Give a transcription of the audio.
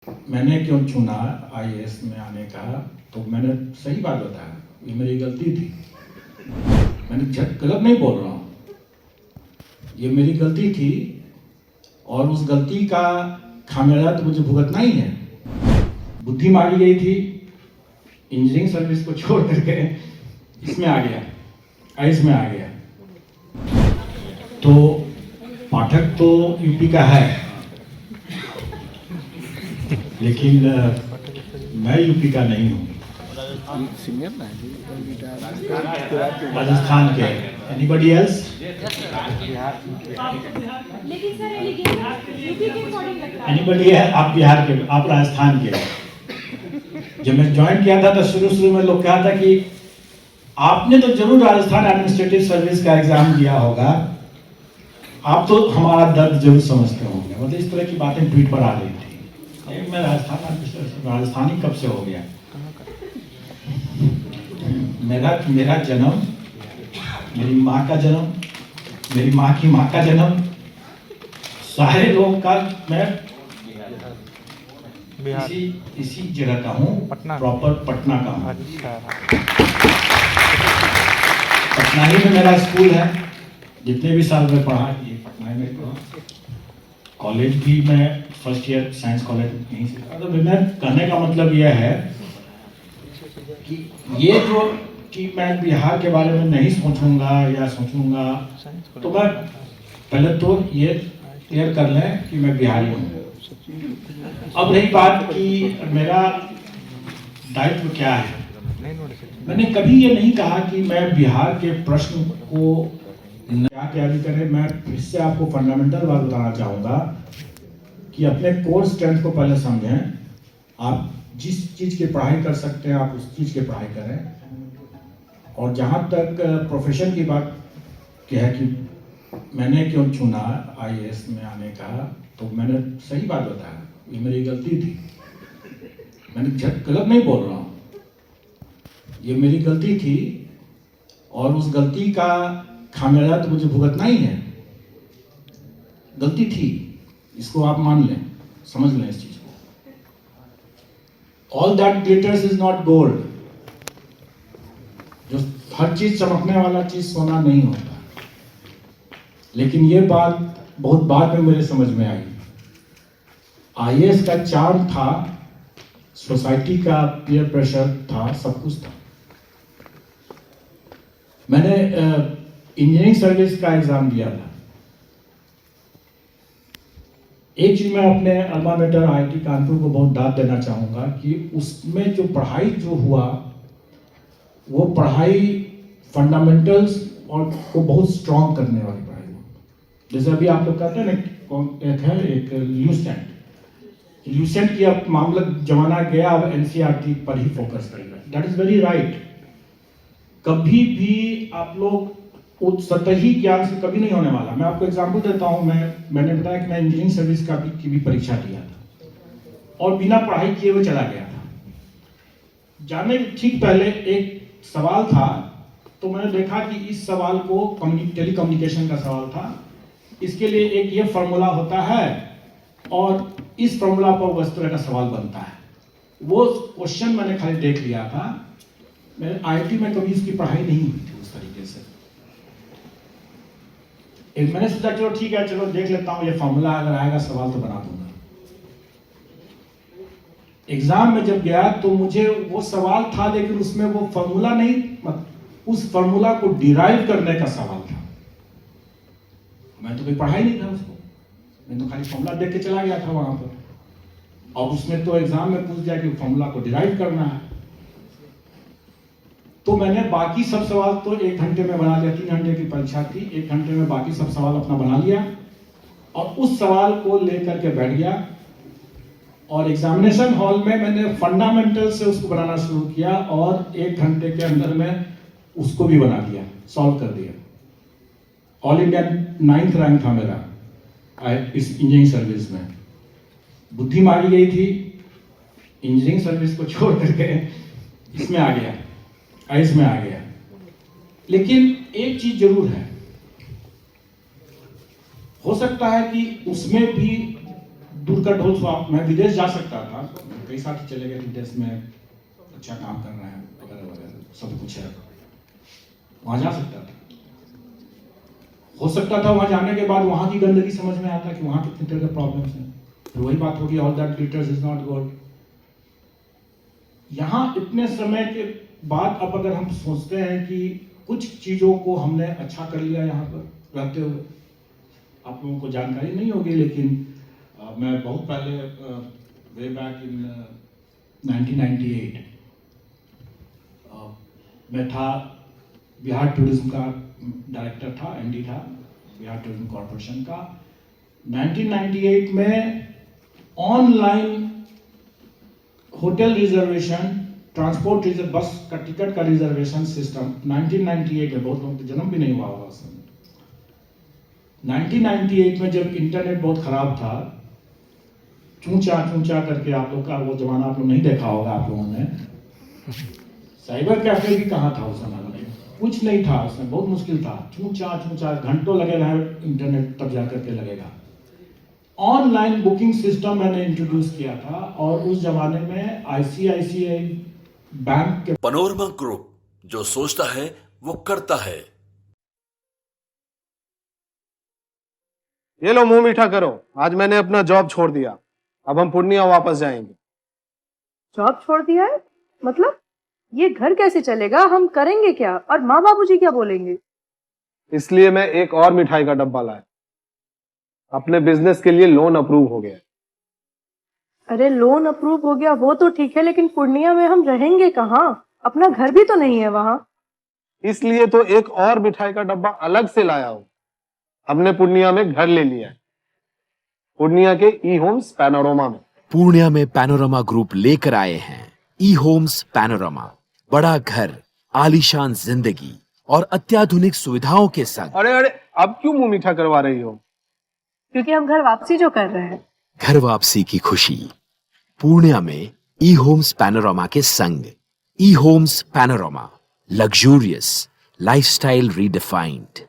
मैंने क्यों चुना आईएएस में आने का, तो मैंने सही बात बताया, ये मेरी गलती थी। मैंने गलत नहीं बोल रहा हूँ, ये मेरी गलती थी और उस गलती का खामियाजा तो मुझे भुगतना ही है। बुद्धि मारी गई थी, इंजीनियरिंग सर्विस को छोड़ करके इसमें आ गया, आईएएस में आ गया। तो पाठक तो यूपी का है, लेकिन मैं यूपी का नहीं हूँ, राजस्थान के। Anybody else? एनीबडी है? आप बिहार के, आप राजस्थान के। जब मैं ज्वाइन किया था तो शुरू में लोग कहा था कि आपने तो जरूर राजस्थान एडमिनिस्ट्रेटिव सर्विस का एग्जाम दिया होगा, आप तो हमारा दर्द जरूर समझते होंगे। मतलब इस तरह की बातें ट्वीट पर आ रही थी। मैं राजस्थानी कब से हो गया? मेरा जन्म, मेरी माँ का जन्म, मेरी माँ की माँ का जन्म, सारे लोग का, मैं इसी जगह का हूँ, प्रॉपर पटना का हूँ। अच्छा। पटना ही में मेरा स्कूल है, जितने भी साल में पढ़ा ये पटना में पढ़ा। कॉलेज भी मैं फर्स्ट ईयर साइंस कॉलेज यहीं से। तो मैं कहने का मतलब यह है कि ये जो कि मैं बिहार के बारे में नहीं सोचूंगा या सोचूंगा, तो मैं पहले तो ये क्लियर कर लें कि मैं बिहारी हूँ। अब रही बात कि मेरा दायित्व क्या है, मैंने कभी ये नहीं कहा कि मैं बिहार के प्रश्न को क्या तैयारी करें। मैं फिर से आपको फंडामेंटल बात बताना चाहूँगा कि अपने कोर स्ट्रेंथ को पहले समझें। आप जिस चीज़ की पढ़ाई कर सकते हैं आप उस चीज़ की पढ़ाई करें। और जहाँ तक प्रोफेशन की बात है कि मैंने क्यों चुना आईएएस में आने का, तो मैंने सही बात बताया, ये मेरी गलती थी। मैंने गलत नहीं बोल रहा हूँ, ये मेरी गलती थी और उस गलती का खामियाजा तो मुझे भुगतना ही है। गलती थी, इसको आप मान लें, समझ लें इस चीज को। All that glitters is not gold. जो हर चीज चमकने वाला चीज सोना नहीं होता। लेकिन ये बात बहुत बाद में मुझे समझ में आई। आईएएस का चार्म था, सोसाइटी का पीयर प्रेशर था, सब कुछ था। मैंने इंजीनियरिंग सर्विस का एग्जाम दिया था। एक चीज मैं अपने अल्मा मेटर आईआईटी कानपुर को बहुत दाद देना चाहूंगा कि उसमें जो पढ़ाई जो हुआ, वो पढ़ाई फंडामेंटल्स और को बहुत स्ट्रॉन्ग करने वाली पढ़ाई हुई। जैसे अभी आप लोग कहते हैं ना, एक ल्यूसेंट की अब मामला जमाना गया, अब एनसीईआरटी पर ही फोकस करेगा। That is very right. कभी भी आप लोग सतही ज्ञान से कभी नहीं होने वाला। मैं आपको एग्जांपल देता हूं। मैंने बताया कि मैं इंजीनियरिंग सर्विस की भी परीक्षा दिया था और बिना पढ़ाई किए हुए चला गया था। जाने ठीक पहले एक सवाल था, तो मैंने देखा कि इस सवाल को टेलीकम्युनिकेशन का सवाल था, इसके लिए एक ये फॉर्मूला होता है और इस फॉर्मूला पर उस तरह का सवाल बनता है। वो क्वेश्चन मैंने खाली देख लिया था। मेरे आईआईटी में कभी इसकी पढ़ाई नहीं हुई थी उस तरीके से। मैंने सोचा चलो ठीक है, चलो देख लेता हूं, ये फॉर्मूला अगर आएगा सवाल तो बना दूंगा। एग्जाम में जब गया तो मुझे वो सवाल था, लेकिन उसमें वो फॉर्मूला नहीं, उस फॉर्मूला को डिराइव करने का सवाल था। मैं तो कोई पढ़ाई नहीं था उसको, मैं तो खाली फॉर्मूला देख के चला गया था वहां पर। और उसमें तो एग्जाम में पूछ दिया कि फॉर्मूला को डिराइव करना है। तो मैंने बाकी सब सवाल तो 1 घंटे में बना लिया। 3 घंटे की परीक्षा थी, 1 घंटे में बाकी सब सवाल अपना बना लिया और उस सवाल को लेकर के बैठ गया। और एग्जामिनेशन हॉल में मैंने फंडामेंटल से उसको बनाना शुरू किया और 1 घंटे के अंदर में उसको भी बना दिया, सॉल्व कर दिया। ऑल इंडिया 9th रैंक था मेरा इस इंजीनियरिंग सर्विस में। बुद्धि मारी गई थी, इंजीनियरिंग सर्विस को छोड़ करके इसमें आ गया, आईएएस में आ गया। लेकिन एक चीज जरूर है, हो सकता है कि उसमें भी दूर का ढोल सुहावना। मैं विदेश जा सकता था, कई साथी चले गए विदेश में, अच्छा काम कर रहे हैं वगैरह वगैरह, सब कुछ है, वहाँ जा सकता था। हो सकता था वहाँ जाने के बाद वहाँ की गंदगी समझ में आता कि वहाँ कितने तरह के प्रॉब्लम्स हैं। फिर वही बात होगी, all that glitters is not gold. यहाँ इतने समय के बाद अब अगर हम सोचते हैं कि कुछ चीज़ों को हमने अच्छा कर लिया यहाँ पर रहते हुए, आप लोगों को जानकारी नहीं होगी, लेकिन मैं बहुत पहले वे बैक इन 1998 मैं था, बिहार टूरिज्म का डायरेक्टर था, एमडी था बिहार टूरिज्म कॉरपोरेशन का। 1998 में online hotel reservation, transport reserve, बस का टिकट का रिजर्वेशन सिस्टम 1998 में, बहुत लोगों का जन्म भी नहीं हुआ होगा उस समय। 1998 में जब इंटरनेट बहुत खराब था, चूचा करके, आप लोग का वो जमाना आप लोग नहीं देखा होगा आप लोगों ने, साइबर कैफे भी कहाँ था उस समय में, कुछ नहीं था उसमें, बहुत मुश्किल था, चूचा घंटों लगे रहे इंटरनेट तब जाकर के लगेगा। ऑनलाइन बुकिंग सिस्टम मैंने इंट्रोड्यूस किया था, और उस जमाने में आईसीआईसीआई बैंक के पैनोरमा ग्रुप, जो सोचता है वो करता है। ये लो मुंह मीठा करो, आज मैंने अपना जॉब छोड़ दिया, अब हम पूर्णिया वापस जाएंगे। जॉब छोड़ दिया है? मतलब ये घर कैसे चलेगा, हम करेंगे क्या, और माँ बाबूजी क्या बोलेंगे? इसलिए मैं एक और मिठाई का डब्बा लाया, अपने बिजनेस के लिए लोन अप्रूव हो गया। अरे लोन अप्रूव हो गया वो तो ठीक है, लेकिन पूर्णिया में हम रहेंगे कहाँ? अपना घर भी तो नहीं है वहाँ। इसलिए तो एक और मिठाई का डब्बा अलग से लाया हूँ। हमने पूर्णिया में घर ले लिया है, पूर्णिया के ई होम्स पैनोरमा में। पूर्णिया में पैनोरमा ग्रुप लेकर आए हैं ई होम्स पैनोरमा, बड़ा घर, आलीशान जिंदगी और अत्याधुनिक सुविधाओं के संग। अरे अब क्यों मुंह मीठा करवा रही हो? क्योंकि हम घर वापसी जो कर रहे हैं। घर वापसी की खुशी पूर्णिया में ई होम्स पैनोरमा के संग। ई homes panorama, luxurious lifestyle redefined.